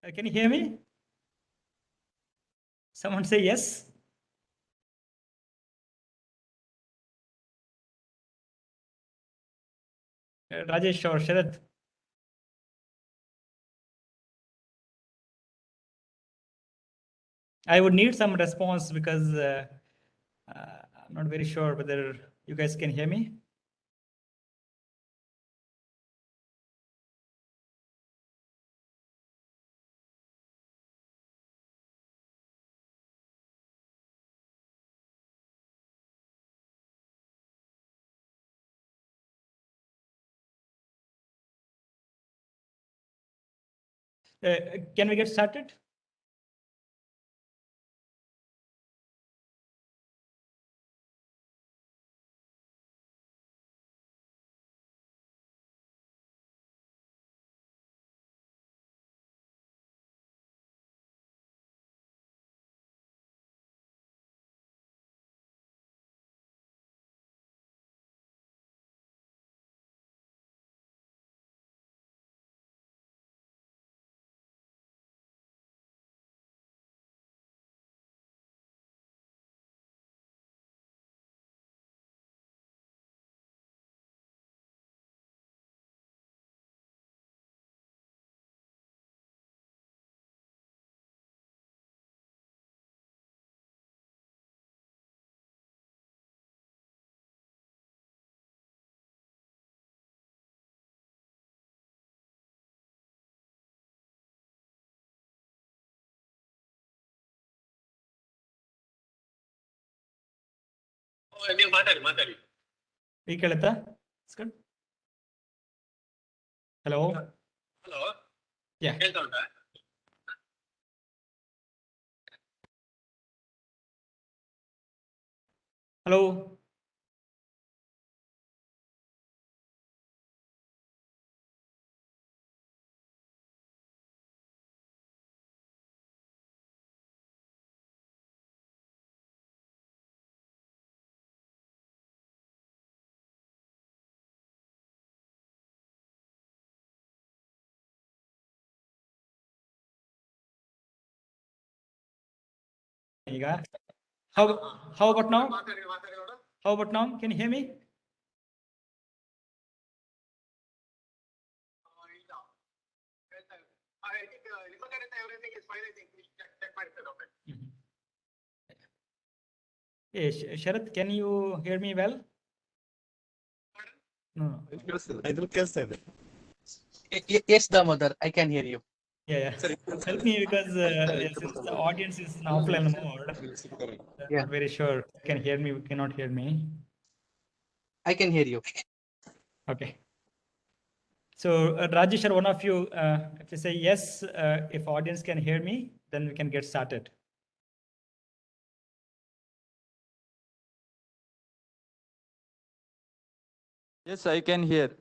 Can you hear me? Someone say yes. Rajesh or Sharad? I would need some response because I'm not very sure whether you guys can hear me. Can we get started? It's good. Hello. Hello. Yeah. Hello. How about now? How about now? Can you hear me? Everything is fine. I think we check myself. Hey, Sharad, can you hear me well? No. Yes, Damodar, I can hear you. Yeah. Help me because since the audience is in offline mode, I'm not very sure. Can hear me? Cannot hear me. I can hear you. Okay. So Rajesh or one of you, if you say yes, if audience can hear me, then we can get started. Yes, I can hear.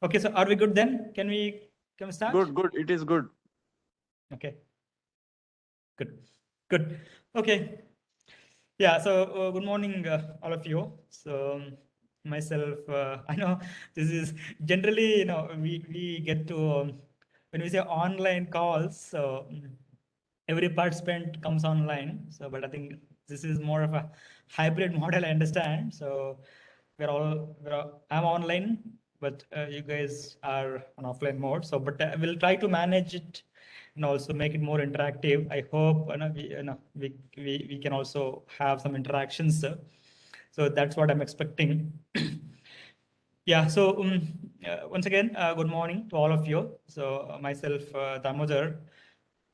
Okay, so are we good then? Can we start? Good. It is good. Okay. Good. Okay. Yeah. So good morning, all of you. So myself, I know this is generally, we get to when we say online calls. So every participant comes online. So, but I think this is more of a hybrid model. I understand. So I'm online, but you guys are on offline mode. So, but we'll try to manage it and also make it more interactive. I hope we can also have some interactions. So that's what I'm expecting. Yeah. So once again, good morning to all of you. So myself, Damodar.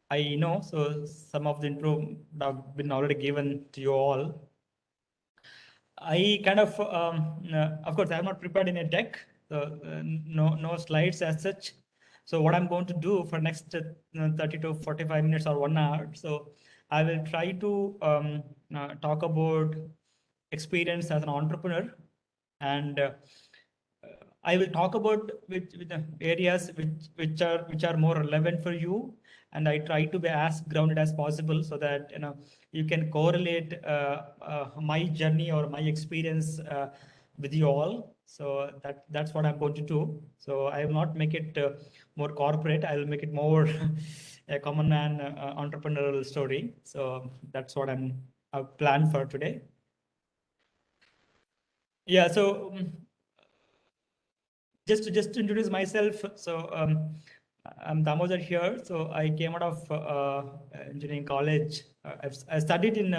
I know, so some of the intro have been already given to you all. I kind of course, I have not prepared in a deck, so no slides as such. So what I'm going to do for next 30 to 45 minutes or 1 hour, so I will try to talk about experience as an entrepreneur, and I will talk about with the areas which are more relevant for you, and I try to be as grounded as possible so that you can correlate my journey or my experience with you all. So that's what I'm going to do. So I will not make it more corporate. I will make it more a common man entrepreneurial story. So that's what I've planned for today. Yeah. So just to introduce myself. So I'm Damodara here. So I came out of engineering college. I studied in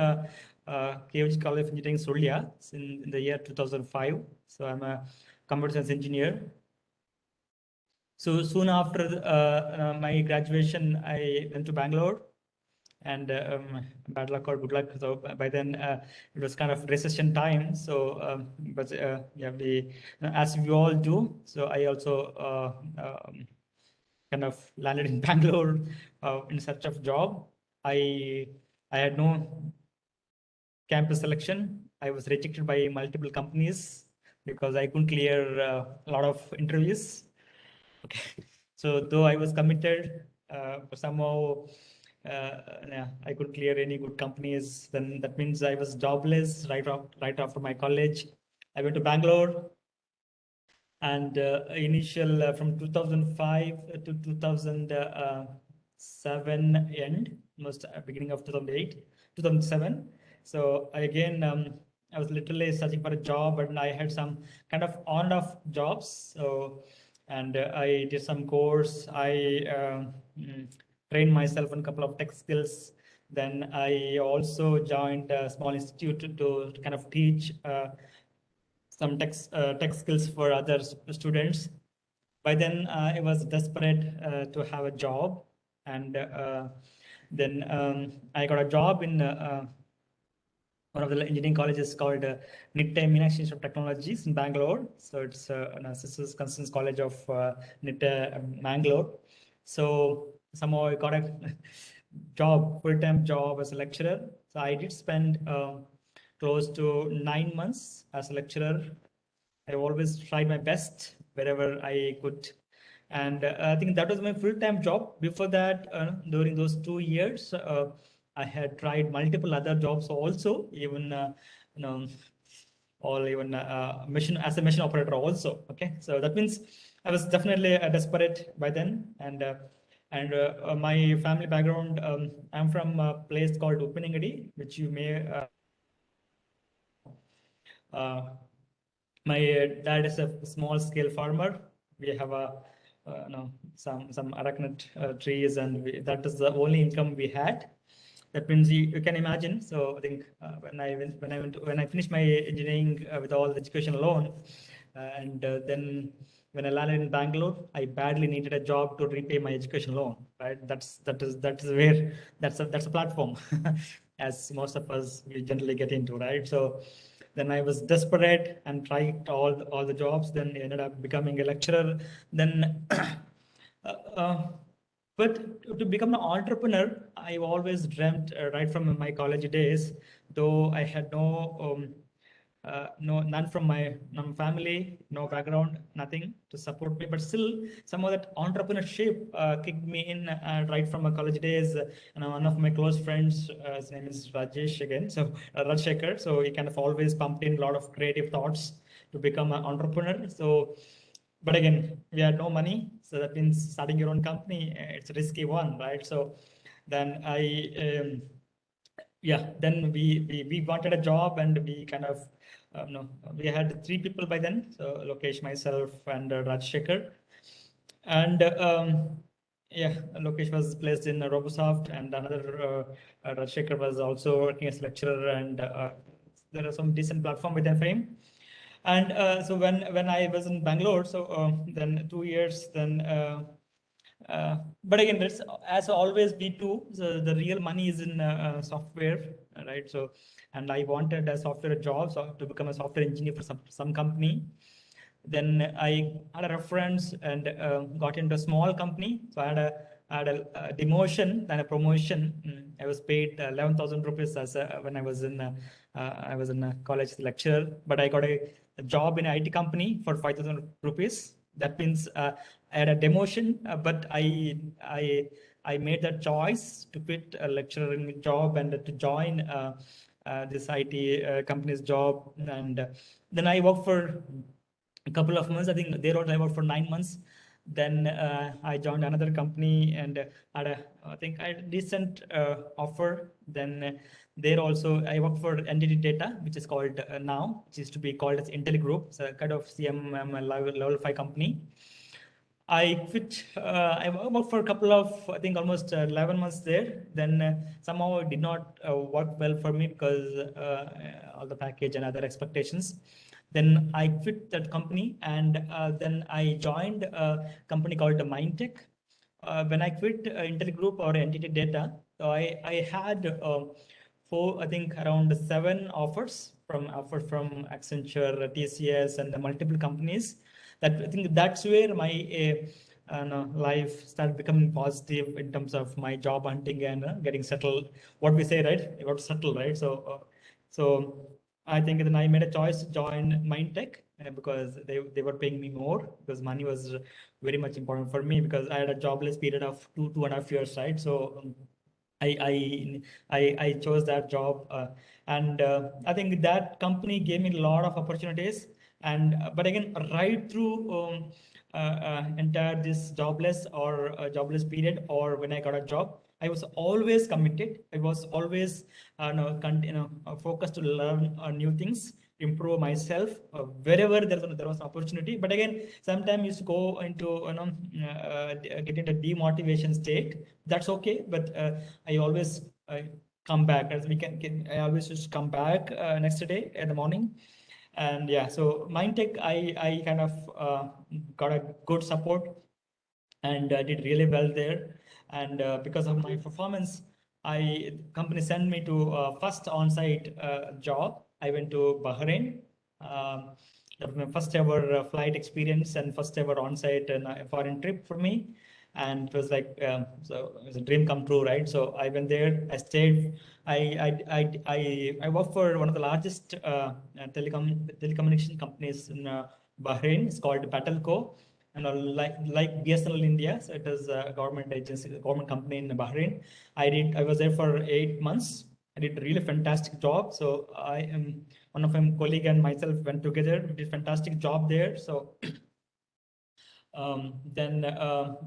KOG College of Engineering, Sulia in the year 2005. So I'm a computer science engineer. So soon after my graduation, I went to Bangalore, and bad luck or good luck. So by then it was kind of recession time. So but yeah, as we all do. So I also kind of landed in Bangalore in search of job. I had no campus selection. I was rejected by multiple companies because I couldn't clear a lot of interviews. Okay. So though I was committed, somehow yeah, I could clear any good companies. Then that means I was jobless right after my college. I went to Bangalore, and initial from 2005 to 2007 end, most beginning of 2008, 2007. So again, I was literally searching for a job, and I had some kind of on-off jobs. So, and I did some course. I trained myself on a couple of tech skills. Then I also joined a small institute to kind of teach some tech skills for other students. By then, I was desperate to have a job, and then I got a job in one of the engineering colleges called Nitte Meenakshi Institute of Technologies in Bangalore. So it's an Sisters Constance College of Nitte, Bangalore. So somehow I got a job, full-time job as a lecturer. So I did spend close to 9 months as a lecturer. I always tried my best wherever I could. And I think that was my full-time job. Before that, during those 2 years, I had tried multiple other jobs also, even you know, or even as a machine operator also. Okay, so that means I was definitely desperate by then. And my family background, I'm from a place called Uppinangadi, which you may my dad is a small scale farmer. We have some arachid trees, and that is the only income we had. That means you can imagine. So I think when I finished my engineering with all the education loan, and then when I landed in Bangalore, I badly needed a job to repay my education loan. Right? That is where that's a platform, as most of us we generally get into. Right? So then I was desperate and tried all the jobs. Then I ended up becoming a lecturer. Then but to become an entrepreneur, I've always dreamt right from my college days, though I had none from my family, no background, nothing to support me. But still, somehow that entrepreneurship kicked me in right from my college days. And one of my close friends, his name is Rajesh again, so Rajshekhar. So he kind of always pumped in a lot of creative thoughts to become an entrepreneur. So but again, we had no money, so that means starting your own company, it's a risky one, right? So then then we wanted a job, and we kind of no, we had 3 people by then. So Lokesh, myself, and Rajshekhar, and yeah, Lokesh was placed in Robosoft, and another Rajshekhar was also working as lecturer, and there are some decent platform within fame. And so when I was in Bangalore, so then 2 years, then but again, that's as always B2. So the real money is in software, right? So, and I wanted a software job, so to become a software engineer for some company. Then I had a reference and got into a small company. So I had a demotion and a promotion. I was paid 11,000 rupees as when I was in a college lecturer, but I got a job in an IT company for 5,000 rupees. That means I had a demotion, but I made that choice to quit a lecturing job and to join this IT company's job, and then I worked for a couple of months. I think there I worked for 9 months. Then I joined another company and had I think I had a decent offer. Then there also I worked for Entity Data, which is called now, which is to be called as Intel Group. It's a kind of CMM level 5 company. I quit. I worked for a couple of, I think, almost 11 months there. Then somehow it did not work well for me because all the package and other expectations. Then I quit that company, and then I joined a company called Mindtech. When I quit Intel Group or Entity Data, so I had I think around 7 offers from Accenture, TCS, and the multiple companies. That I think that's where my life started becoming positive in terms of my job hunting and getting settled. What we say, right? You got to settle, right? So I think then I made a choice to join Mindtech because they were paying me more, because money was very much important for me, because I had a jobless period of 2.5 years, right? So I chose that job, and I think that company gave me a lot of opportunities. And but again, right through entire this jobless period, or when I got a job, I was always committed. I was always focused to learn new things, improve myself wherever there was an opportunity. But again, sometimes you go into get into demotivation state. That's okay, but I always come back, as we can I always just come back next day in the morning. And yeah, so Mindtech, I kind of got a good support and did really well there. And because of my performance, company sent me to first on-site job. I went to Bahrain. That was my first ever flight experience and first ever on-site and foreign trip for me. And it was like so it was a dream come true, right? So I went there. I stayed. I worked for one of the largest telecommunication companies in Bahrain. It's called Battleco, and like BSNL India. So it is a government agency, a government company in Bahrain. I was there for 8 months. I did a really fantastic job. So I am one of my colleague and myself went together. We did a fantastic job there. So then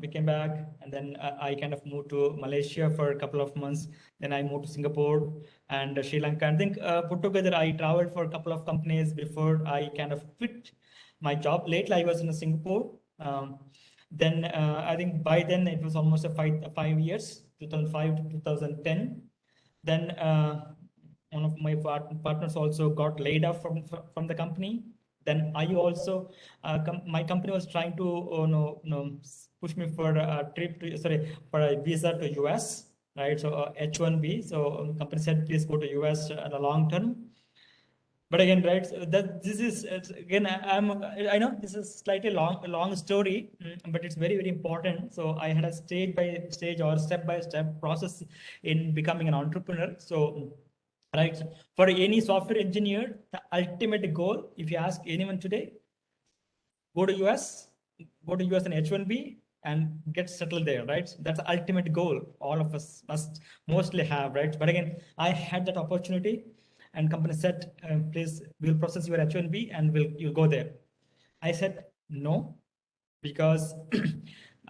we came back, and then I kind of moved to Malaysia for a couple of months. Then I moved to Singapore and Sri Lanka. I think put together, I traveled for a couple of companies before I kind of quit my job. Lately, I was in Singapore. Then I think by then it was almost 5 years, 2005 to 2010. Then one of my partners also got laid off from the company. Then I also, my company was trying to push me for a trip to, for a visa to US, right? So H1B. So company said, please go to US at a long term. But again, right, so that this is again, I know this is slightly long story, but it's very important. So I had a stage by stage or step by step process in becoming an entrepreneur. So right, for any software engineer, the ultimate goal, if you ask anyone today, go to US and H1B and get settled there, right? That's the ultimate goal all of us must mostly have, right? But again, I had that opportunity, and company said, please, we'll process your H1B and you'll go there. I said no, because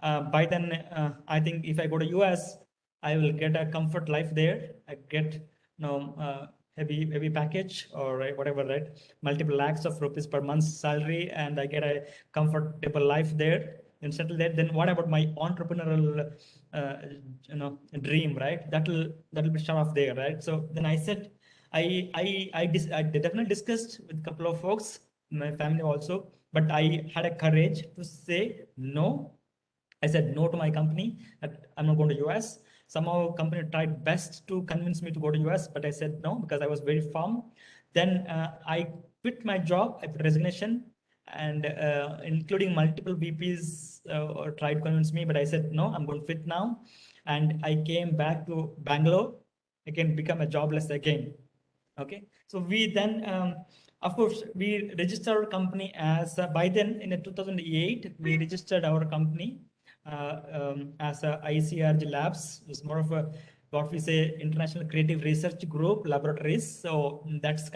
by then I think if I go to US, I will get a comfort life there. I get heavy package or whatever, right? Multiple lakhs of rupees per month salary, and I get a comfortable life there and settle there. Then what about my entrepreneurial dream, right? That'll be shut off there, right? So then I said, I definitely discussed with a couple of folks, my family also, but I had a courage to say no. I said no to my company that I'm not going to US. Somehow company tried best to convince me to go to US, but I said no because I was very firm. Then I quit my job. I put resignation, and including multiple VPs tried to convince me, but I said no, I'm going to quit now. And I came back to Bangalore again, become a jobless again. Okay, so we then, of course, we registered our company as, by then in 2008, we registered our company as ICRG Labs. It's more of a what we say International Creative Research Group laboratories. So that's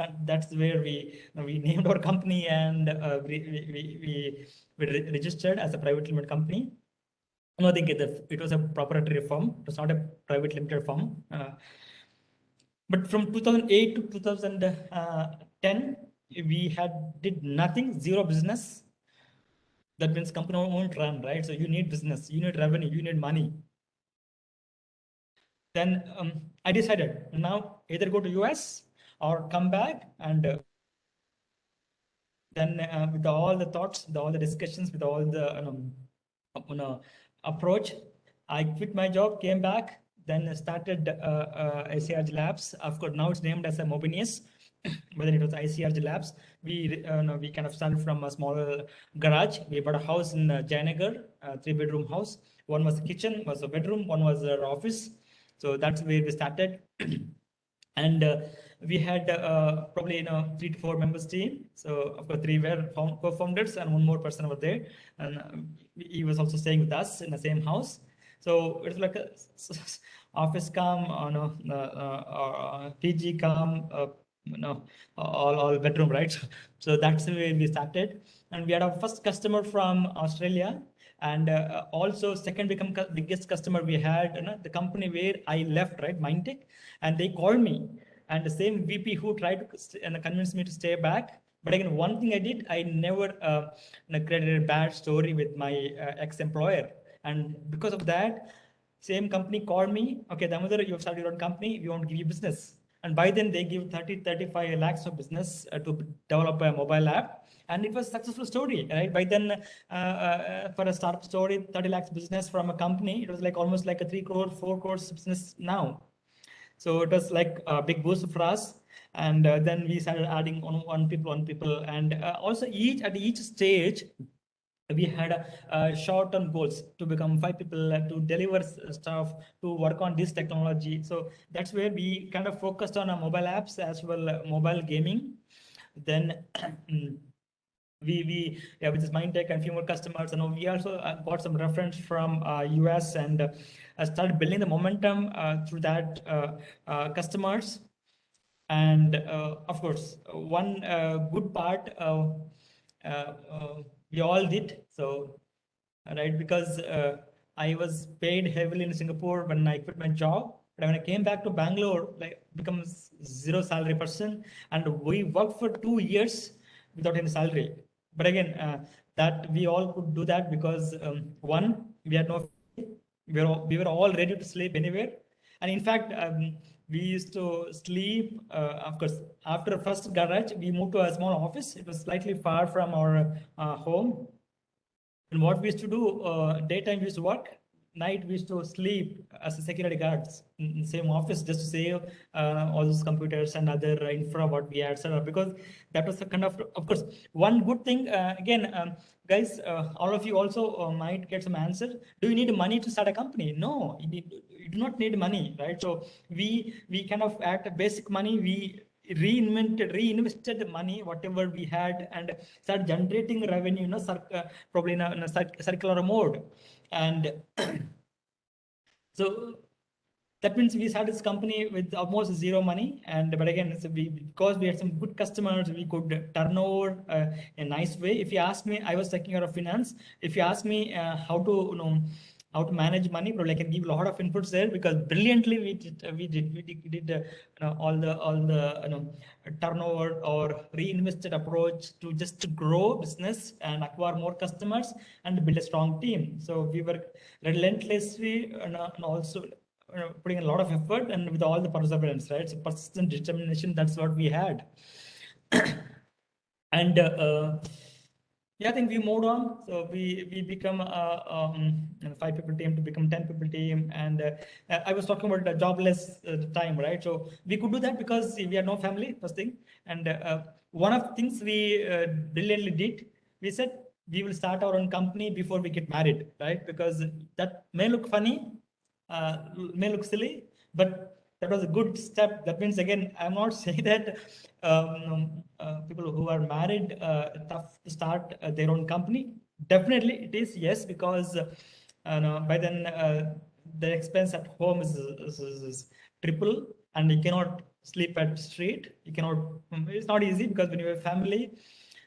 where we named our company, and we registered as a private limited company. No, I think it was a proprietary firm. It was not a private limited firm. But from 2008 to 2010, we did nothing, zero business. That means company won't run, right? So you need business, you need revenue, you need money. Then I decided now either go to US or come back, and then with all the thoughts, all the discussions, with all the approach, I quit my job, came back, then started ICRG Labs. Of course, now it's named as a Mobinius, but then it was ICRG Labs. We kind of started from a small garage. We bought a house in Jayanagar, a 3-bedroom house. One was a kitchen, was a bedroom, one was an office. So that's where we started. And we had probably 3 to 4 members team. So of course 3 were co-founders and 1 more person over there, and he was also staying with us in the same house. So it's like a office come, PG come, all bedroom, right? So that's the way we started, and we had our first customer from Australia. And also second biggest customer we had, the company where I left, right, Mindtech, and they called me, and the same VP who tried to convince me to stay back. But again, one thing I did, I never created a bad story with my ex-employer, and because of that, same company called me, okay, Damodara, you have started your own company, we want to give you business. And by then they give 35 lakhs of business to develop a mobile app. And it was a successful story, right? By then, for a startup story, 30 lakhs business from a company, it was like almost like a 3 crore, 4 crores business now. So it was like a big boost for us. And then we started adding one people. And also at each stage, we had short-term goals to become 5 people, to deliver stuff, to work on this technology. So that's where we kind of focused on mobile apps as well, mobile gaming. Then we with this Mindtech and few more customers, and we also got some reference from US, and started building the momentum through that customers. And of course, one good part we all did, so right, because I was paid heavily in Singapore when I quit my job. But when I came back to Bangalore, like becomes 0 salary person, and we worked for 2 years without any salary. But again, that we all could do that because one, we had no, we were all ready to sleep anywhere. And in fact, we used to sleep, of course, after first garage, we moved to a small office. It was slightly far from our home. And what we used to do, daytime we used to work, night we used to sleep as a security guards in the same office, just to save all those computers and other infra what we had set up, because that was the kind of course, one good thing, again, guys, all of you also might get some answer. Do you need money to start a company? No, you do not need money, right? So we kind of at basic money, we reinvested the money, whatever we had, and start generating revenue, probably in a circular mode. And so that means we started this company with almost 0 money. And but again, so because we had some good customers, we could turn over a nice way. If you ask me, I was taking care of finance. If you ask me how to manage money, probably I can give a lot of inputs there, because brilliantly we did all the turnover or reinvested approach to just grow business and acquire more customers and build a strong team. So we were relentlessly and also putting a lot of effort, and with all the perseverance, right? So persistent determination, that's what we had. And yeah, I think we moved on. So we become a 5 people team to become 10 people team. And I was talking about the jobless time, right? So we could do that because we had no family, first thing. And one of the things we brilliantly did, we said we will start our own company before we get married, right? Because that may look funny, may look silly, but that was a good step. That means, again, I'm not saying that people who are married tough to start their own company. Definitely it is, yes, because by then the expense at home is triple, and you cannot sleep at street. You cannot. It's not easy because when you have family,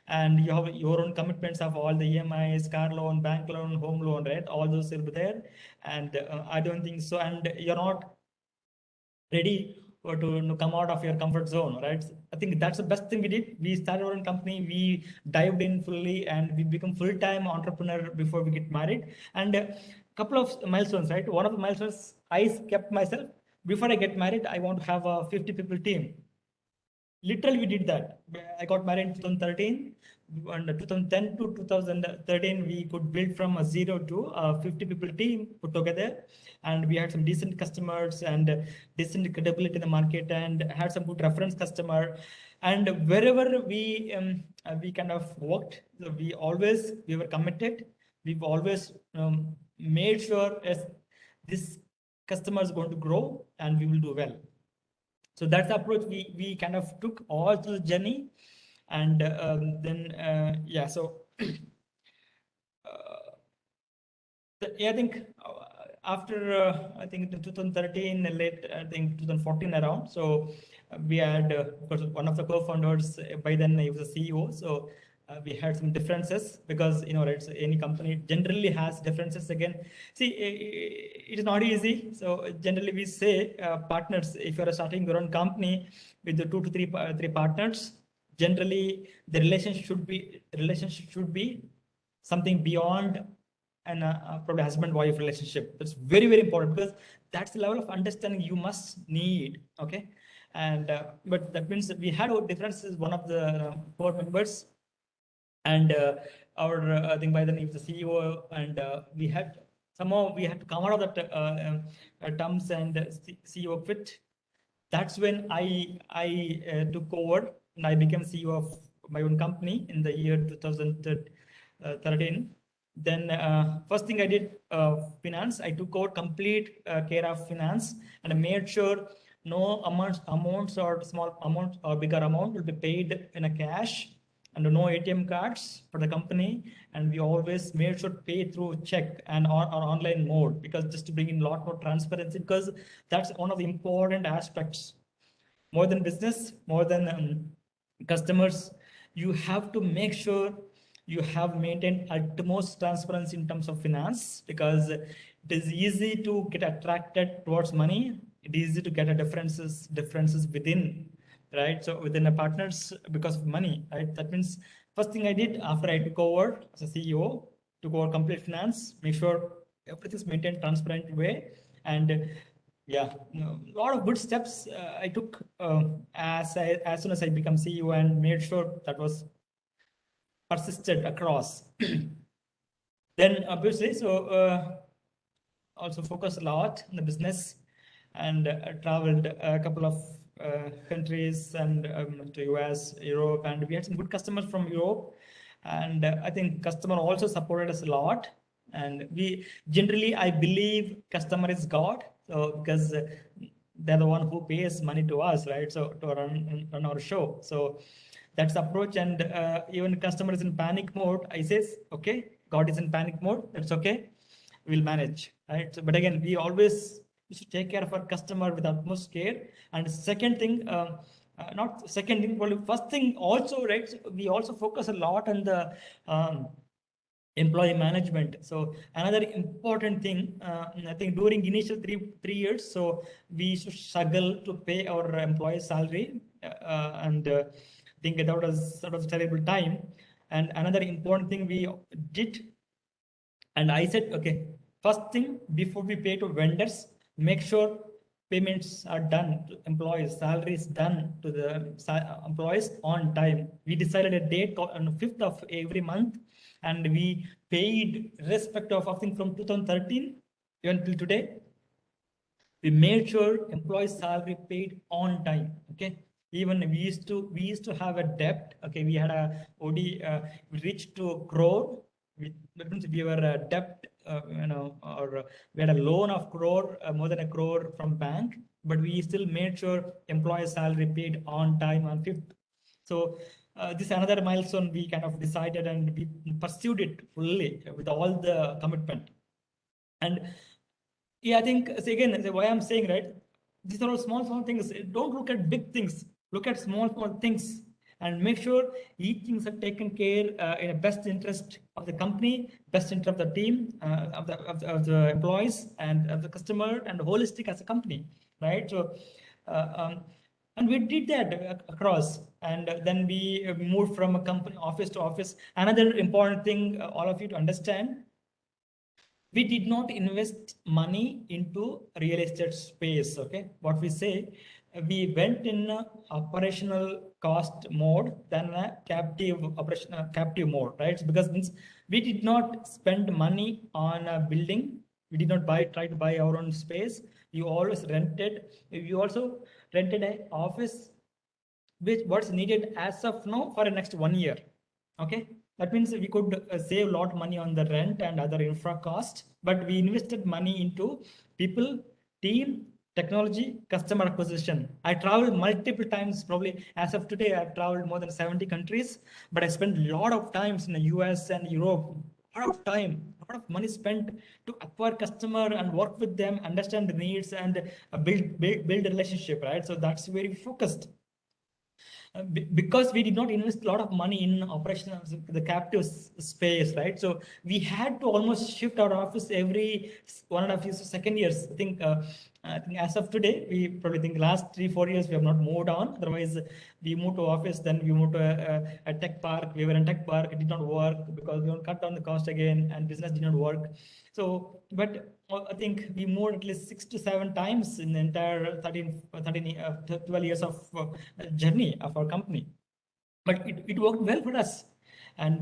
and you have your own commitments of all the EMIs, car loan, bank loan, home loan, right? All those will be there, and I don't think so. And you're not ready or to come out of your comfort zone, right? I think that's the best thing we did. We started our own company, we dived in fully, and we become full-time entrepreneur before we get married. And a couple of milestones, right? One of the milestones I kept myself, before I get married, I want to have a 50 people team. Literally, we did that. I got married in 2013, and 2010 to 2013, we could build from a zero to a 50 people team put together, and we had some decent customers and decent credibility in the market, and had some good reference customer. And wherever we kind of worked, we were committed. We've always made sure as this customer is going to grow and we will do well. So that's the approach we kind of took all through the journey. And then yeah, so yeah, I think after I think 2013, late I think 2014 around. So we had of course one of the co-founders. By then he was a CEO. So we had some differences because right, so any company generally has differences. Again, see, it is not easy. So generally we say partners. If you are starting your own company with the 2 to 3 partners, generally the relationship should be something beyond and probably husband-wife relationship. That's very, very important because that's the level of understanding you must need. Okay, and but that means that we had our differences. One of the board members, and our I think by then he was the CEO, and we had to come out of that terms and CEO quit. That's when I took over and I became CEO of my own company in the year 2013. Then first thing I did, finance. I took over complete care of finance, and I made sure no amounts or small amount or bigger amount will be paid in a cash, and no ATM cards for the company. And we always made sure to pay through check and on online mode, because just to bring in a lot more transparency, because that's one of the important aspects. More than business, more than customers, you have to make sure you have maintained utmost transparency in terms of finance, because it is easy to get attracted towards money. It is easy to get a differences within, right? So within the partners because of money, right? That means first thing I did after I took over as a CEO, took over complete finance, make sure everything is maintained transparent way. And yeah, a lot of good steps I took as soon as I become CEO, and made sure that was persisted across. Then obviously, so also focus a lot in the business, and traveled a couple of countries, and to US, Europe, and we had some good customers from Europe. And I think customer also supported us a lot. And we generally, I believe customer is God. So because they're the one who pays money to us, right? So to run our show. So that's the approach. And even customer is in panic mode, I says, okay, God is in panic mode. That's okay. We'll manage, right? So, but again, we always should take care of our customer with utmost care. And second thing, not second thing, well, first thing also, right? So we also focus a lot on the employee management. So another important thing, I think during initial three years, so we should struggle to pay our employees salary, and think that was a terrible time. And another important thing we did, and I said, okay, first thing before we pay to vendors, make sure payments are done to employees, salaries done to the employees on time. We decided a date on the 5th of every month, and we paid respective of thing from 2013 even till today. We made sure employees' salary paid on time. Okay. Even we used to have a debt. Okay, we had a OD. We reached to a crore. That means we were a debt, or we had a loan of crore, more than a crore from bank, but we still made sure employees' salary paid on time on 5th. So this is another milestone we kind of decided, and we pursued it fully with all the commitment. And Yeah, I think again, why I'm saying, right, these are all small things. Don't look at big things. Look at small things and make sure each things are taken care in the best interest of the company, best interest of the team, of the employees and of the customer, and holistic as a company, right? So, uh, um, and we did that across, and then we moved from a company office to office. Another important thing, all of you to understand, we did not invest money into real estate space. Okay, what we say, we went in a operational cost mode than a captive operation, captive mode, right? Because means we did not spend money on a building. We did not try to buy our own space. We always rented. We also rented an office which what's needed as of now for the next 1 year. Okay, that means we could save a lot of money on the rent and other infra cost, but we invested money into people, team, technology, customer acquisition. I traveled multiple times. Probably as of today, I've traveled more than 70 countries, but I spent a lot of times in the US and Europe. A lot of time, a lot of money spent to acquire customer and work with them, understand the needs, and build a relationship, right? So that's very focused. Because we did not invest a lot of money in operation of the captive space, right? So we had to almost shift our office every 1.5 years to second years. I think as of today, we probably think last 3-4 years we have not moved on. Otherwise, we moved to office, then we moved to a tech park. We were in tech park. It did not work because we cut down the cost again, and business did not work. So, but I think we moved at least 6 to 7 times in the entire 12 years of journey of our company. But it worked well for us. And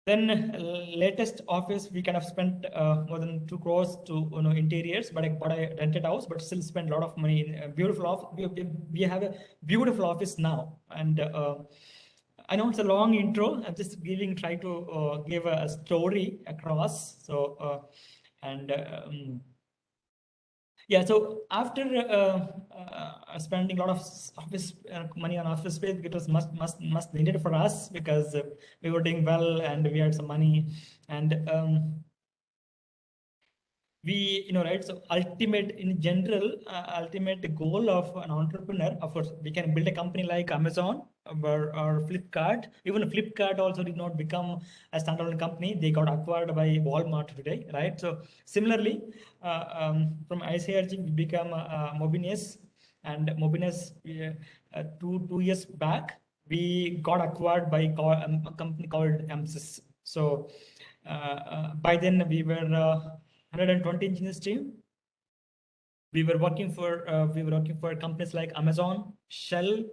then latest office, we kind of spent more than 2 crores to interiors, but I rented house, but still spent a lot of money in a beautiful office. We have a beautiful office now. And I know it's a long intro. I'm just try to give a story across. So, and yeah, so after spending a lot of office money on office space, it was must needed for us because we were doing well and we had some money. And we, right, so ultimate in general, ultimate goal of an entrepreneur, of course, we can build a company like Amazon or Flipkart. Even Flipkart also did not become a standalone company. They got acquired by Walmart today, right? So similarly, from ICRG, we become Mobinus, and Mobinus, 2 years back, we got acquired by a company called MSys. So by then we were 120 engineers team. We were working for companies like Amazon, Shell,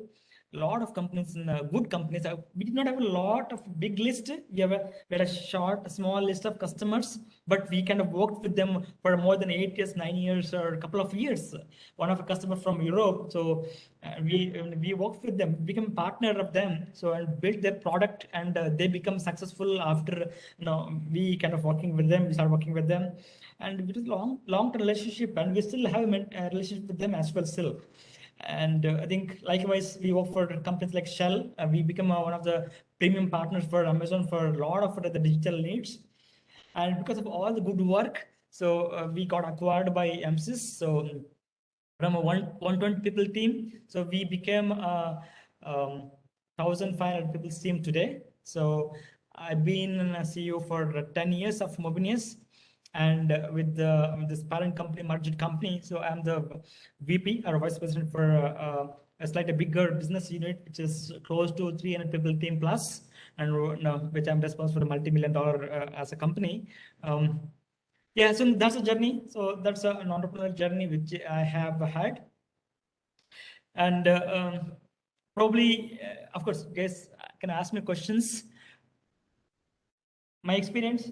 a lot of companies, good companies. We did not have a lot of big list. We had a small list of customers, but we kind of worked with them for more than 8 years, 9 years, or a couple of years. One of a customer from Europe, so we worked with them, became partner of them, so and built their product, and they become successful after we kind of working with them. We started working with them, and it was long-term relationship, and we still have a relationship with them as well still. And I think likewise, we work for companies like Shell. We become one of the premium partners for Amazon for a lot of the digital needs. And because of all the good work, so we got acquired by MSys. So from a 120 people team, so we became a 1,500 people team today. So I've been a CEO for 10 years of Mobinius, and with this parent company, merged company. So I'm the VP or vice president for a slightly bigger business unit, which is close to 300 people team plus, and which I'm responsible for $multi-million as a company. Yeah, so that's a journey. So that's an entrepreneurial journey which I have had. And probably, of course, guys can ask me questions. My experience,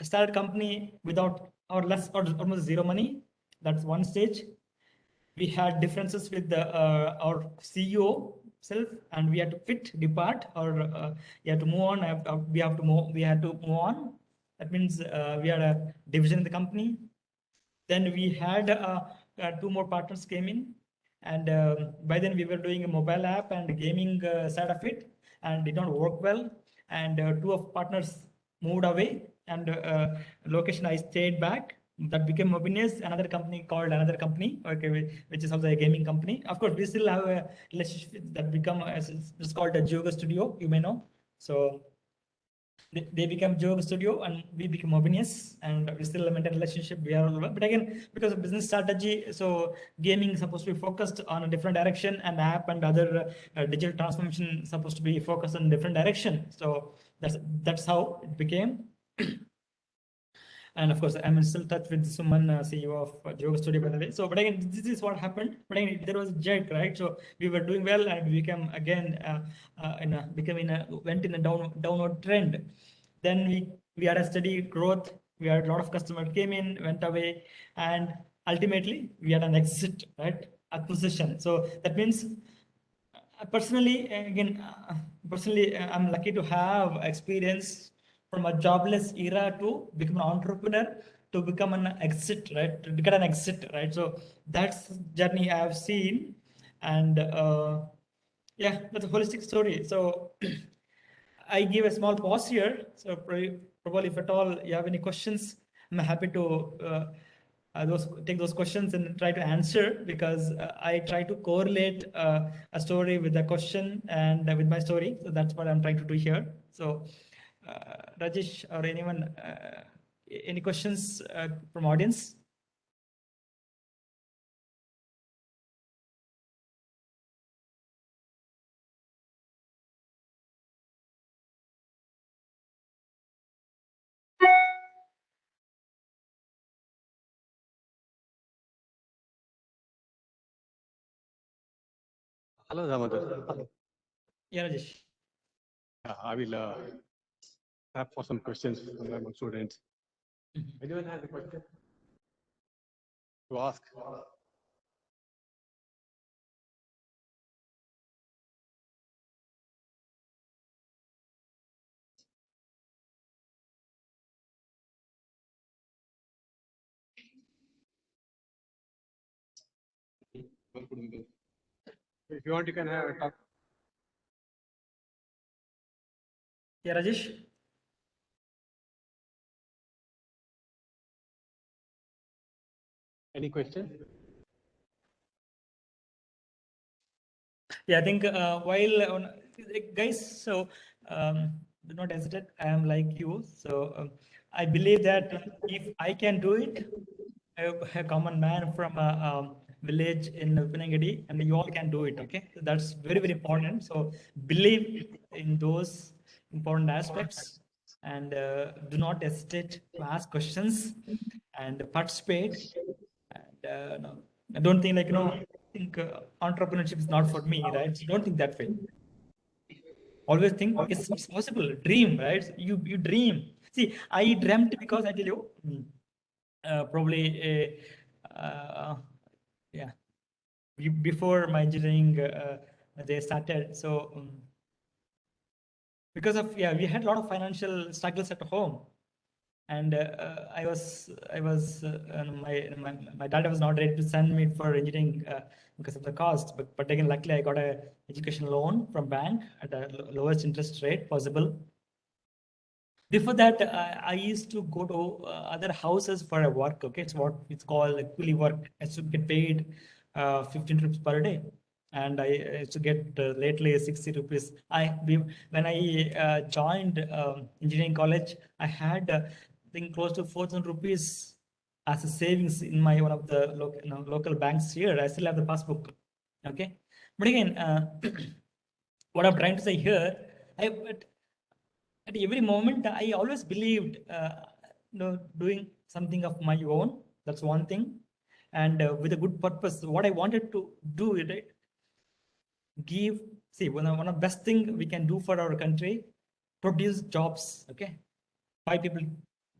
I started company without or less or almost zero money. That's one stage. We had differences with our CEO self, and we had to depart, or we had to move on. We had to move on. That means we had a division in the company. Then we had 2 more partners came in, and by then we were doing a mobile app and gaming side of it, and did not work well. And 2 of partners moved away, and location I stayed back. That became Mobineous, another company called another company, okay, which is also a gaming company. Of course, we still have a relationship that become it's called a Yoga Studio, you may know. So they become Yoga Studio and we become Mobineous, and we still maintain a relationship. We are, but again, because of business strategy, so gaming is supposed to be focused on a different direction, and app and other digital transformation supposed to be focused on different direction. So that's how it became. And of course, I'm still in touch with Suman, CEO of Yoga Studio, by the way. So, but again, this is what happened. But again, there was a jet, right? So we were doing well, and we became again went in a downward trend. Then we had a steady growth. We had a lot of customers came in, went away, and ultimately we had an exit, right? Acquisition. So that means personally, I'm lucky to have experience from a jobless era to become an entrepreneur, to become an exit, right? To get an exit, right? So that's the journey I have seen, and yeah, that's a holistic story. So I give a small pause here. So probably, if at all you have any questions, I'm happy to take those questions and try to answer, because I try to correlate a story with a question and with my story. So that's what I'm trying to do here. So Rajesh or anyone, any questions from audience? Hello, Damodara. Yeah, Rajesh. I will have for some questions from my students. Anyone has a question to ask? If you want, you can have a talk. Yeah, Rajesh. Any question? Yeah, I think guys, so do not hesitate. I am like you. So I believe that if I can do it, a common man from a village in Pinangadi, and you all can do it. Okay, so that's very, very important. So believe in those important aspects, and do not hesitate to ask questions and participate. And no, I don't think I think entrepreneurship is not for me, right? So don't think that way. Always think it's possible. Dream, right? You dream. See, I dreamt because I tell you, probably yeah, before my engineering they started. So because of, yeah, we had a lot of financial struggles at home, and my dad was not ready to send me for engineering because of the cost. But again, luckily I got a education loan from bank at the lowest interest rate possible. Before that, I used to go to other houses for a work. Okay, it's what it's called a coolie work. I used to get paid 15 rupees per day, and I used to get lately 60 rupees. When I joined engineering college, I had I think close to 4,000 rupees as a savings in my one of the local banks here. I still have the passbook. Okay, but again, what I'm trying to say here, but at every moment I always believed doing something of my own. That's one thing, and with a good purpose. What I wanted to do, right? Give, see, one of the best thing we can do for our country, produce jobs. Okay, 5 people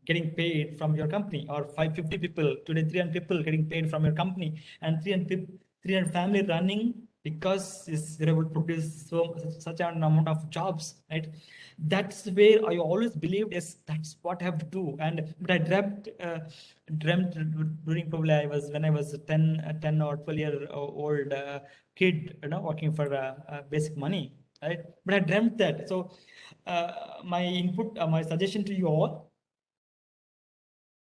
getting paid from your company, or 550 people today, 300 people getting paid from your company, and 300 family running because you're able to produce such an amount of jobs, right? That's where I always believed, yes, that's what I have to do. And but I dreamt during, probably I was when I was 10 or 12-year old kid, working for basic money, right? But I dreamt that. So my input, my suggestion to you all,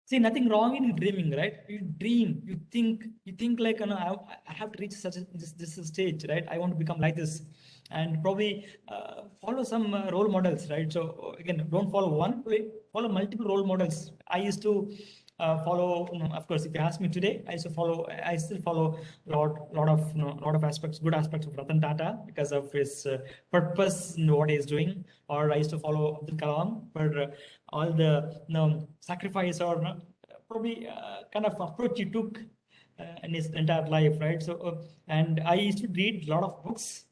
See, nothing wrong in dreaming, right? You dream, you think like, I have to reach such a this stage, right? I want to become like this, and probably follow some role models, right? So again, don't follow one, follow multiple role models. I used to follow, of course, if you ask me today, I still follow lot of aspects, good aspects of Ratan Tata because of his purpose in what he is doing. Or I used to follow Abdul Kalam for all the sacrifice or probably kind of approach he took in his entire life, right? So and I used to read a lot of books,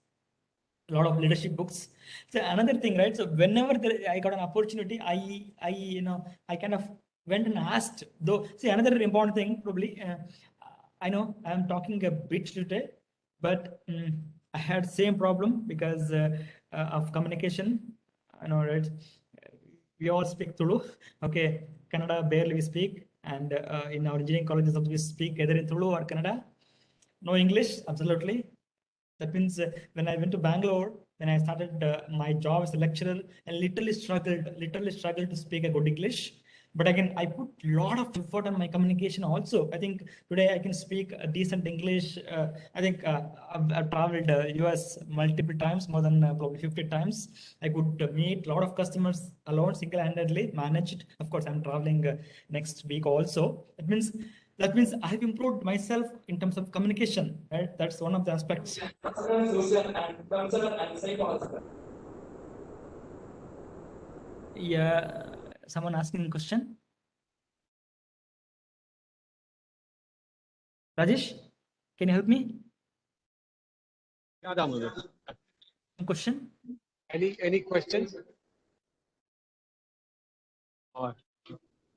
a lot of leadership books. So another thing, right? So whenever I got an opportunity, I kind of went and asked. Though, see, another important thing, probably, I know I'm talking a bit today, but I had same problem because of communication. I know, right? We all speak Tulu. Okay, Kannada barely we speak, and in our engineering colleges we speak either in Tulu or Kannada. No English, absolutely. That means when I went to Bangalore, when I started my job as a lecturer, I literally struggled to speak a good English. But again, I put a lot of effort on my communication also. I think today I can speak a decent English. I think I've traveled US multiple times, more than probably 50 times. I could meet a lot of customers alone, single-handedly, managed. Of course, I'm traveling next week also. That means I've improved myself in terms of communication, right? That's one of the aspects. Yeah, someone asking a question. Rajesh, can you help me? Yeah, Damodar. Question? Any questions? Or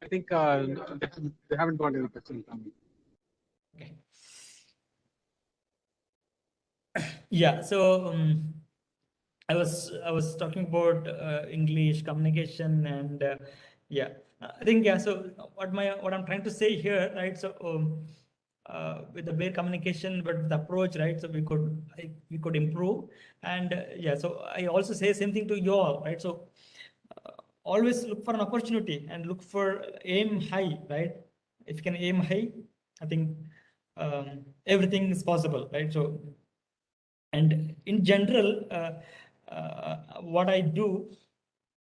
I think they haven't got any questions. Okay. Yeah, so I was talking about English communication and yeah, I think yeah. So what I'm trying to say here, right? So with the bare communication, but with the approach, right? So we could improve, and yeah. So I also say same thing to you all, right? So always look for an opportunity and look for aim high, right? If you can aim high, I think everything is possible, right? So and in general, what I do,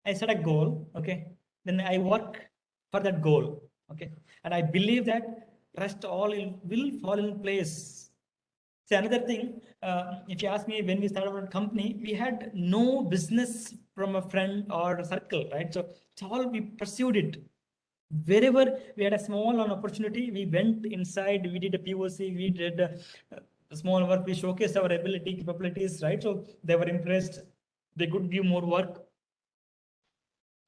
I set a goal, okay? Then I work for that goal, okay? And I believe that rest all will fall in place. See, another thing, if you ask me, when we started our company, we had no business from a friend or a circle, right? So it's all we pursued it. Wherever we had a small opportunity, we went inside, we did a POC, we did small work, we showcased our ability, capabilities, right? So they were impressed, they could give more work.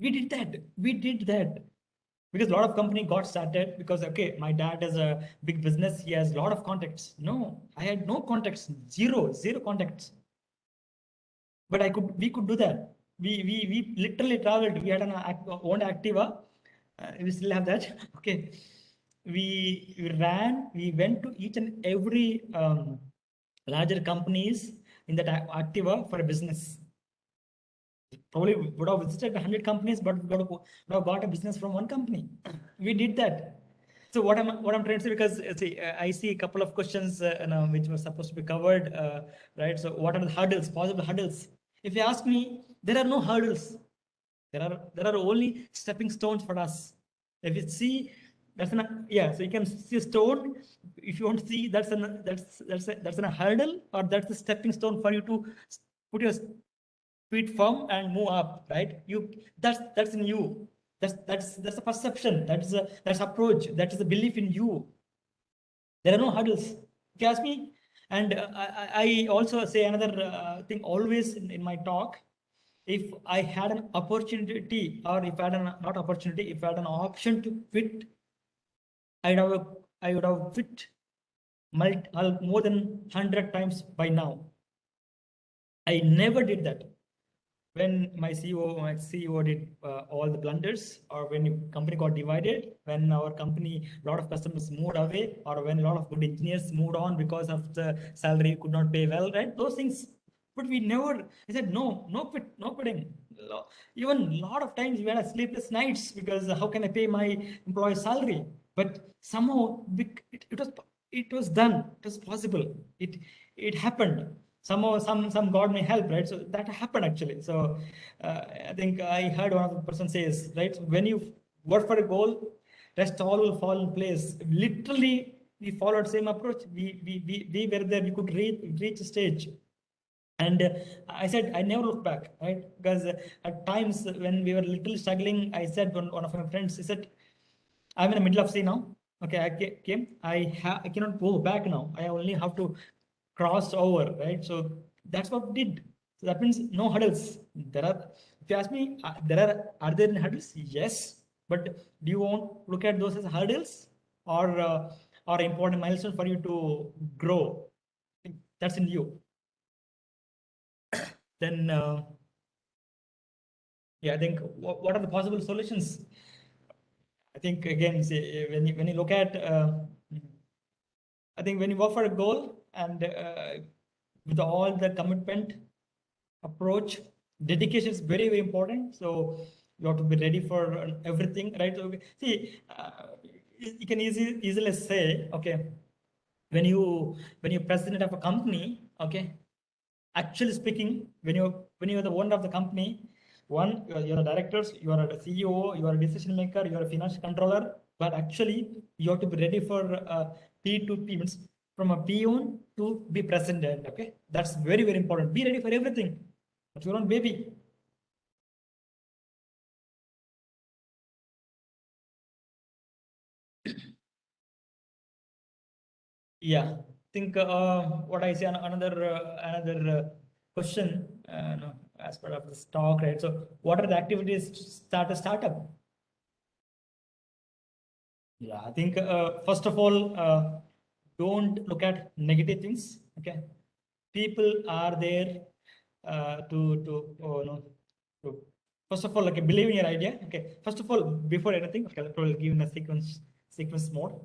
We did that. Because a lot of company got started because, okay, my dad has a big business, he has a lot of contacts. No, I had no contacts, zero contacts. But we could do that. We literally traveled. We had an owned Activa. We still have that. Okay. We ran, we went to each and every larger companies in that Activa for a business. Probably would have visited 100 companies, but would have got a business from one company. We did that. So what I'm trying to say, because see, I see a couple of questions which were supposed to be covered, right? So what are the hurdles, possible hurdles? If you ask me, there are no hurdles. There are only stepping stones for us. If you see, that's an yeah. So you can see a stone. If you want to see, that's a hurdle, or that's a stepping stone for you to put your feet firm and move up. Right? That's in you. That's a perception. That's approach. That is a belief in you. There are no hurdles. If you ask me, and I also say another thing always in my talk. If I had an opportunity, or if I had not opportunity, if I had an option to quit, I would have quit more than 100 times by now. I never did that. When my CEO did all the blunders, or when the company got divided, when our company, a lot of customers moved away, or when a lot of good engineers moved on because of the salary could not pay well, right? Those things. But we never, I said, no quitting. Even a lot of times we had sleepless nights because how can I pay my employee's salary? But somehow it was done. It was possible. It happened. Somehow some God may help, right? So that happened actually. So I think I heard one of the person says, right? When you work for a goal, rest all will fall in place. Literally, we followed same approach. We were there. We could reach a stage. And I said, I never look back, right? Because at times when we were little struggling, I said, one of my friends, he said, I'm in the middle of sea now. Okay, I cannot go back now. I only have to cross over, right? So that's what we did. So that means no hurdles. If you ask me, are there any hurdles? Yes. But do you want to look at those as hurdles or important milestone for you to grow? That's in you. Then yeah, I think what are the possible solutions? I think again, see, when you look at I think when you work for a goal and with all the commitment, approach, dedication is very, very important. So you have to be ready for everything, right? So see, you can easily say, okay, when you president of a company, okay, actually speaking, when you're the owner of the company, one, you're a directors, you are a CEO, you are a decision maker, you are a financial controller, but actually you have to be ready for P to P, means from a peon to be president. Okay, that's very, very important. Be ready for everything. But your own baby. Yeah, I think what I say another question no, as part of this talk, right? So, what are the activities to start a startup? Yeah, I think first of all, don't look at negative things. Okay, people are there to no, to first of all, like believe in your idea. Okay, first of all, before anything, okay, I'll give in a sequence mode.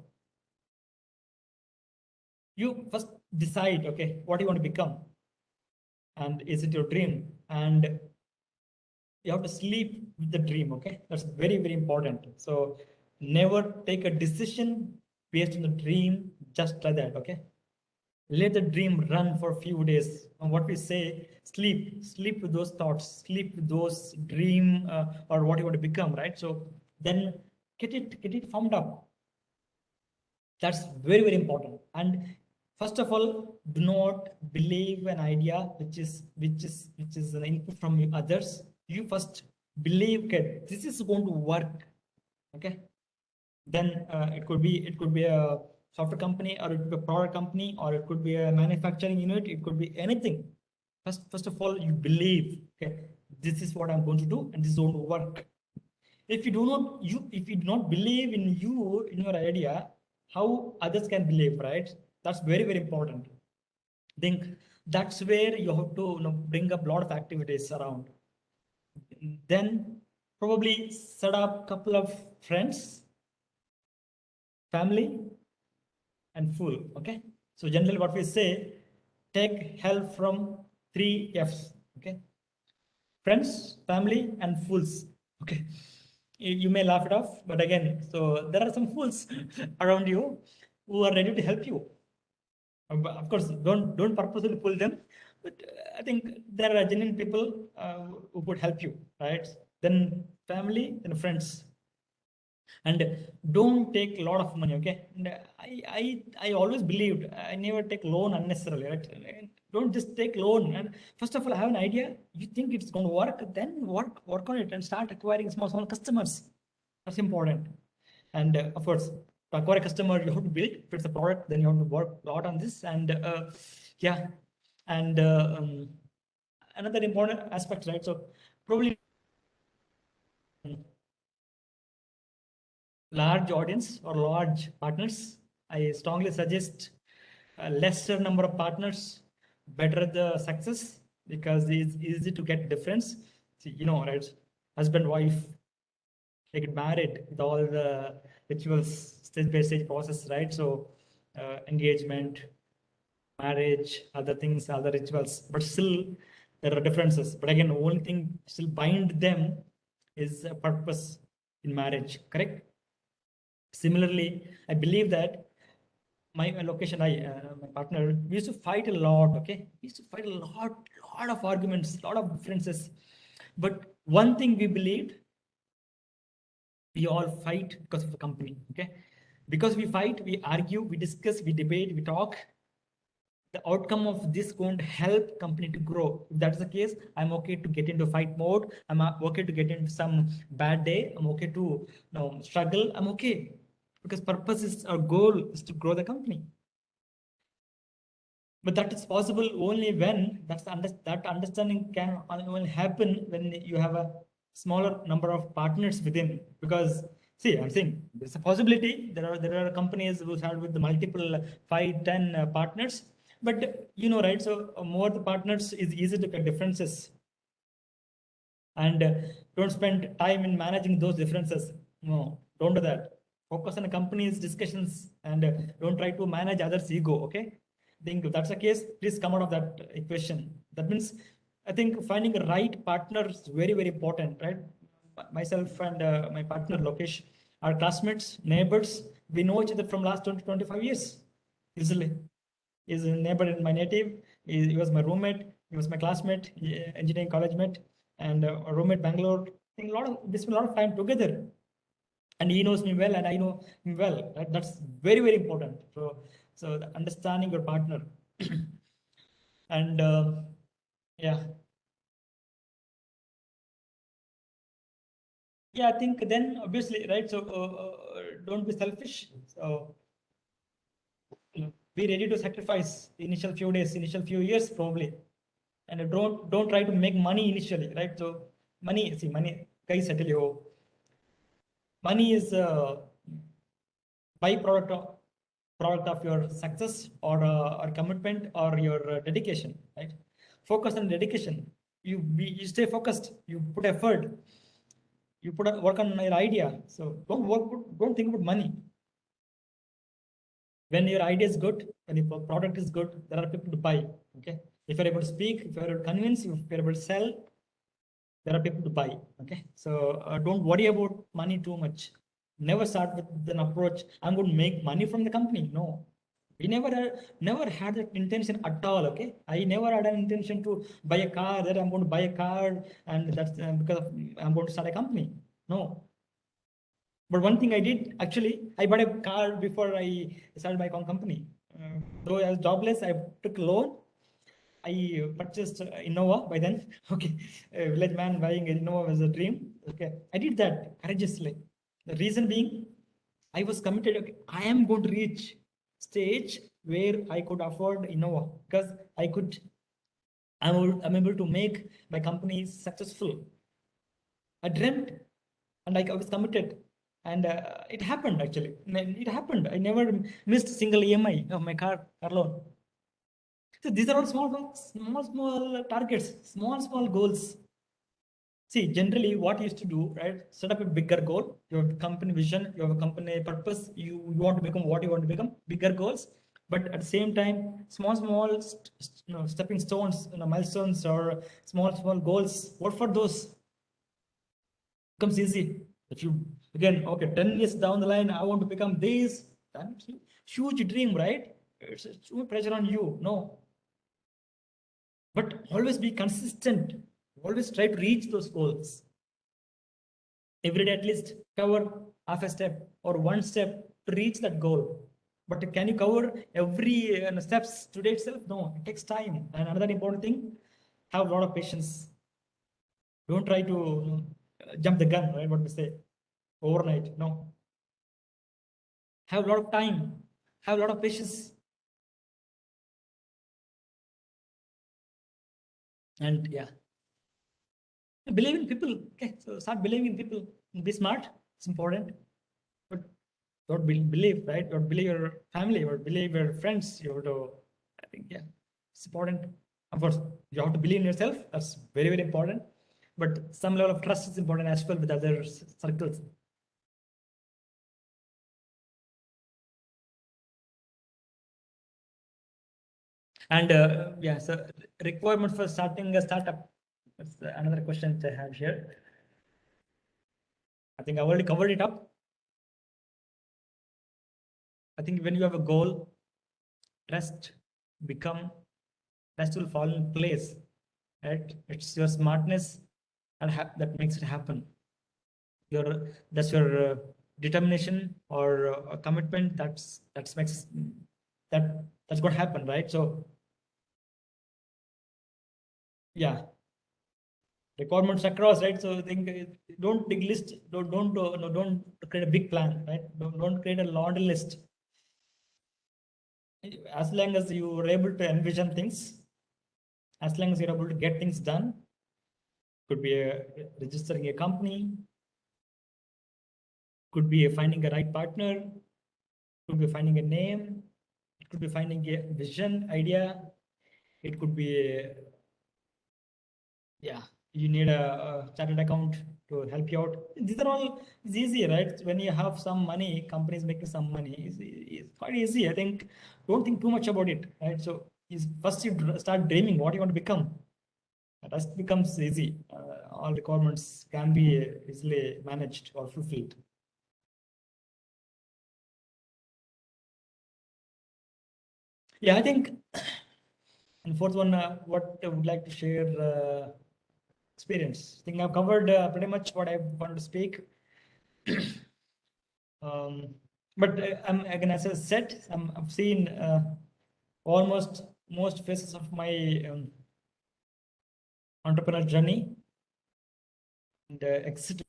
You first decide, okay, what you want to become, and is it your dream? And you have to sleep with the dream. Okay, that's very, very important. So never take a decision based on the dream just like that. Okay, let the dream run for a few days. And what we say, sleep with those thoughts, sleep with those dream or what you want to become, right? So then get it formed up. That's very, very important. And first of all, do not believe an idea which is an input from others. You first believe, okay, this is going to work. Okay. Then it could be a software company, or it could be a product company, or it could be a manufacturing unit. It could be anything. First of all, you believe, okay, this is what I'm going to do, and this is going to work. If you do not believe in your idea, how others can believe, right? That's very, very important. Think that's where you have to bring up a lot of activities around. Then probably set up a couple of friends, family, and fool. Okay, so generally what we say, take help from 3 F's. Okay, friends, family, and fools. Okay, you may laugh it off, but again, so there are some fools around you who are ready to help you. But of course, don't purposely pull them, but I think there are genuine people who could help you, right? Then family, then friends, and don't take a lot of money. Okay, and I always believed I never take loan unnecessarily, right? Don't just take loan. And first of all, I have an idea, you think it's going to work, then work on it and start acquiring small customers. That's important. And of course, to acquire a customer, you have to build. If it's a product, then you have to work a lot on this. And yeah, and another important aspect, right? So probably large audience or large partners. I strongly suggest a lesser number of partners, better the success, because it's easy to get difference. See, right? Husband, wife, they get married with all the rituals, stage by stage process, right? So engagement, marriage, other things, other rituals, but still there are differences, but again, the only thing still bind them is a purpose in marriage, correct? Similarly, I believe that my location, my partner, we used to fight a lot, okay? We used to fight a lot of arguments, lot of differences. But one thing we believed, we all fight because of the company, okay? Because we fight, we argue, we discuss, we debate, we talk. The outcome of this going to help company to grow. If that's the case, I'm okay to get into fight mode. I'm okay to get into some bad day. I'm okay to struggle. I'm okay because purpose is our goal is to grow the company. But that is possible only when that understanding can only happen when you have a smaller number of partners within. Because see, I'm saying there's a possibility. There are companies who start with the multiple 5, 10 partners. But right? So more the partners is easy to get differences, and don't spend time in managing those differences. No, don't do that. Focus on the company's discussions and don't try to manage others' ego. Okay, I think if that's the case, please come out of that equation. That means I think finding the right partner is very, very important, right? Myself and my partner Lokesh are classmates, neighbors. We know each other from last 20, 25 years easily. He's a neighbor in my native. He was my roommate. He was my classmate, engineering college mate, and a roommate Bangalore. I think we spent a lot of time together, and he knows me well, and I know him well. Right? That's very, very important. So understanding your partner, and yeah, I think then obviously, right? So don't be selfish. So be ready to sacrifice the initial few days, initial few years, probably. And don't try to make money initially, right? So money, guys, I tell you, money is a product of your success or commitment or your dedication, right? Focus on dedication. You stay focused. You put effort. You work on your idea. So don't think about money. When your idea is good, when your product is good, there are people to buy. Okay, if you're able to speak, if you're able to convince, if you're able to sell, there are people to buy. Okay, so don't worry about money too much. Never start with an approach, I'm going to make money from the company. No, we never had that intention at all. Okay, I never had an intention to buy a car, that I'm going to buy a car and that's because I'm going to start a company. No, but one thing I did, actually, I bought a car before I started my own company. Though I was jobless, I took a loan. I purchased Innova by then. Okay, a village man buying an Innova was a dream. Okay, I did that courageously. The reason being, I was committed. Okay, I am going to reach stage where I could afford Innova because I'm able to make my company successful. I dreamt, and I was committed, and it happened. Actually, it happened. I never missed a single EMI of my car loan. So these are all small targets, small goals. See, generally what you used to do, right? Set up a bigger goal. You have company vision, you have a company purpose, you want to become what you want to become, bigger goals. But at the same time, small stepping stones, milestones or small goals. What for those? Becomes easy. If you again, okay, 10 years down the line, I want to become this. That's a huge dream, right? It's too much pressure on you. No, but always be consistent. Always try to reach those goals. Every day, at least cover half a step or one step to reach that goal. But can you cover every steps today itself? No, it takes time. And another important thing, have a lot of patience. Don't try to jump the gun, right? What we say overnight. No. Have a lot of time. Have a lot of patience. And yeah, believe in people. Okay, so start believing in people. Be smart. It's important. But don't believe, right? Don't believe your family or believe your friends. You have to, I think, yeah, it's important. Of course, you have to believe in yourself. That's very, very important. But some level of trust is important as well with other circles. And yeah, so requirement for starting a startup. That's another question I have here. I think I already covered it up. I think when you have a goal, trust will fall in place, right? It's your smartness and that makes it happen. That's your determination or commitment. That's makes that's going to happen, right? So yeah, requirements across, right? So I think don't big list, don't create a big plan, right? Don't create a laundry list. As long as you are able to envision things, as long as you're able to get things done, could be registering a company, could be finding a right partner, could be finding a name, it could be finding a vision, idea, it could be yeah, you need a chartered account to help you out. These are all, it's easy, right? When you have some money, companies making some money, it's quite easy. I think, don't think too much about it, right? So first you start dreaming what you want to become. The rest becomes easy. All requirements can be easily managed or fulfilled. Yeah, I think, and fourth one, what I would like to share experience. I think I've covered pretty much what I wanted to speak. But again, as I said, I've seen almost most phases of my entrepreneurial journey and exit.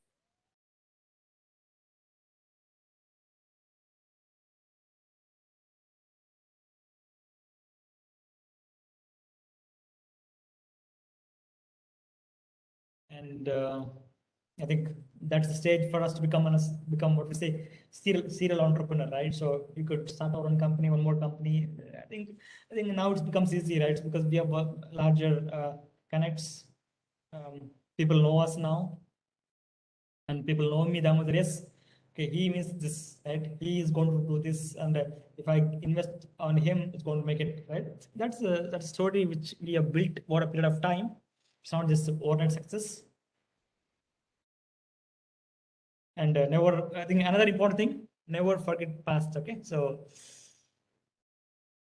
And I think that's the stage for us to become what we say serial entrepreneur, right? So you could start our own company, one more company. I think now it becomes easy, right? Because we have larger connects. People know us now, and people know me. Damodara, yes, okay, he means this, right? He is going to do this, and if I invest on him, it's going to make it, right? That's a story which we have built over a period of time. It's not just overnight success. And never, I think another important thing, never forget past. Okay, so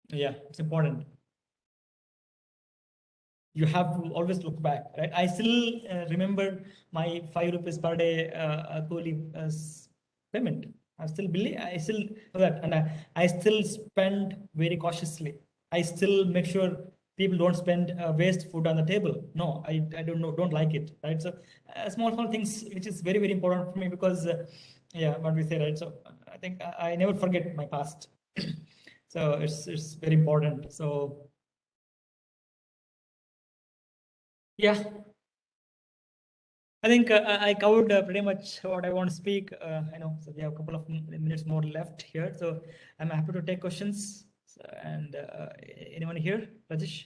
yeah, it's important. You have to always look back, right? I still remember my 5 rupees per day payment. I still know that, and I still spend very cautiously. I still make sure people don't spend waste food on the table. No, I don't like it, right? So small things, which is very important for me, because yeah, what we say, right? So I think I never forget my past. So it's very important. So yeah, I think I covered pretty much what I want to speak. I know, so we have a couple of minutes more left here, so I'm happy to take questions. And anyone here, Rajesh?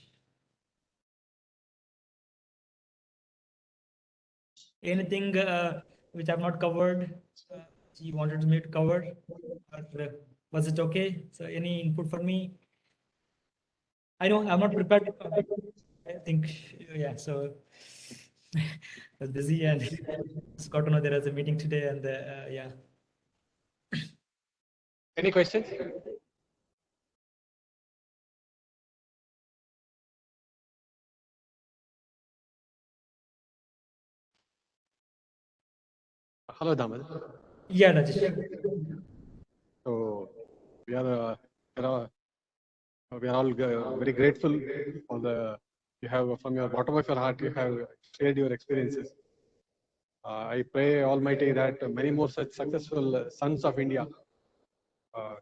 Anything which I've not covered, you wanted me to cover, or was it okay? So any input for me? I know I'm not prepared. I think, yeah, so I was busy and just got to know there was a meeting today, and yeah. Any questions? Hello, Damodar. Yeah, Rajesh. So we are, we are all very grateful for the you have from your bottom of your heart you have shared your experiences. I pray Almighty that many more such successful sons of India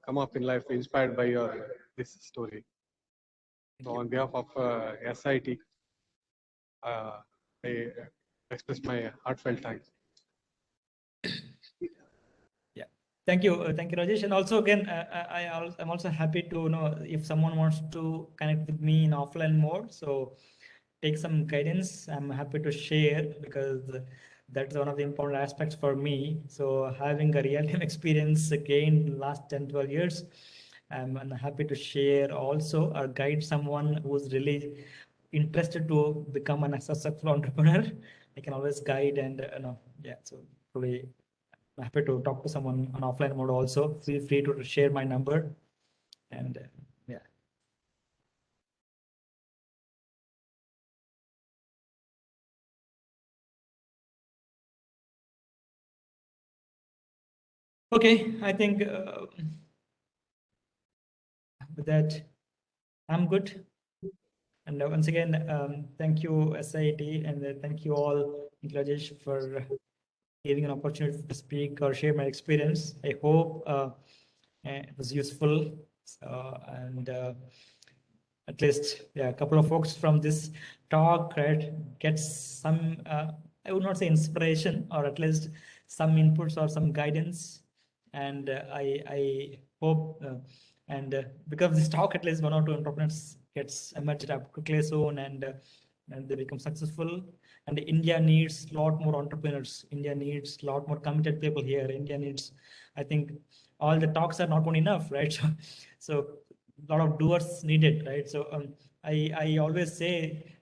come up in life inspired by your this story. So on behalf of SIT, I express my heartfelt thanks. Yeah, thank you, Rajesh. And also again, I'm also happy to know if someone wants to connect with me in offline mode. So take some guidance. I'm happy to share, because that's one of the important aspects for me. So having a real time experience gained in the last 10, 12 years I'm happy to share also or guide someone who's really interested to become a successful entrepreneur. I can always guide and yeah. So probably I'm happy to talk to someone on offline mode also. Feel free to share my number and yeah. Okay, I think with that, I'm good. And once again, thank you, SIT, and thank you all, Rajesh, for giving an opportunity to speak or share my experience. I hope it was useful. And at least, yeah, a couple of folks from this talk, right, gets some, I would not say inspiration, or at least some inputs or some guidance. And I hope, because of this talk, at least one or two entrepreneurs gets emerged up quickly soon, and they become successful. And India needs a lot more entrepreneurs. India needs a lot more committed people here. India needs, I think, all the talks are not good enough, right? So a lot of doers needed, right? So I always say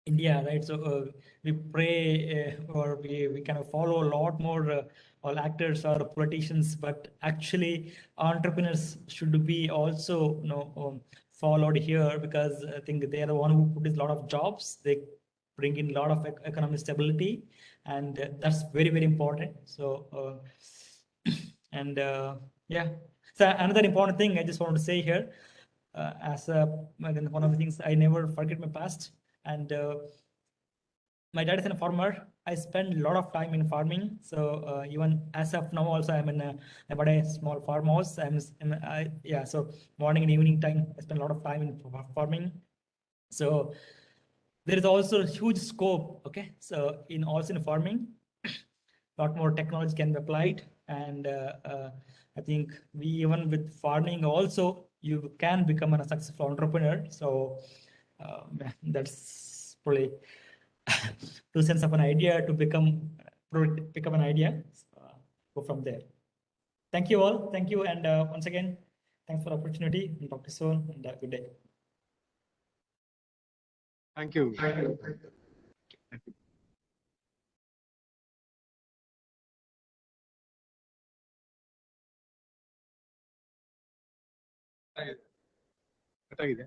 India, right? So we pray or we kind of follow a lot more all actors or politicians, but actually entrepreneurs should be also followed here, because I think they are the one who produce a lot of jobs. They bring in a lot of economic stability, and that's very, very important. So and yeah. So another important thing I just want to say here, again, one of the things, I never forget my past. And my dad is a farmer. I spend a lot of time in farming. So even as of now, also I'm in I bought a small farmhouse. Yeah. So morning and evening time, I spend a lot of time in farming. So there is also a huge scope. Okay. So in farming, a lot more technology can be applied. And I think we, even with farming also, you can become a successful entrepreneur. So that's probably 2 cents of an idea to pick up an idea, go from there. Thank you all. Thank you. And once again, thanks for the opportunity, and talk to you soon, and good day. Thank you. Cut ಆಗಿದೆ.